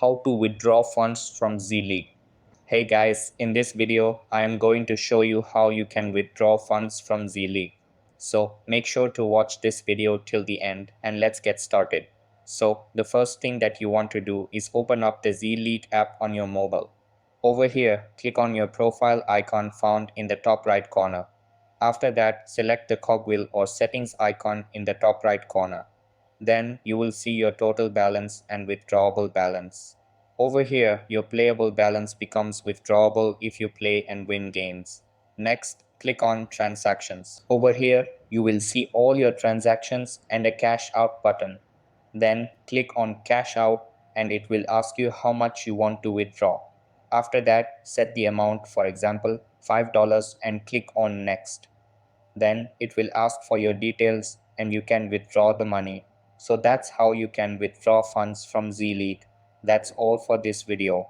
how to withdraw funds from Z League. Hey guys, in this video, I am going to show you how you can withdraw funds from Z League. So make sure to watch this video till the end and let's get started. So the first thing that you want to do is open up the Z League app on your mobile. Over here, click on your profile icon found in the top right corner. After that, select the cogwheel or settings icon in the top right corner. Then you will see your total balance and withdrawable balance. Over here, your playable balance becomes withdrawable if you play and win games. Next, click on Transactions. Over here, you will see all your transactions and a Cash Out button. Then click on Cash Out and it will ask you how much you want to withdraw. After that, set the amount, for example, $5 and click on Next. Then it will ask for your details and you can withdraw the money. So that's how you can withdraw funds from Z League. That's all for this video.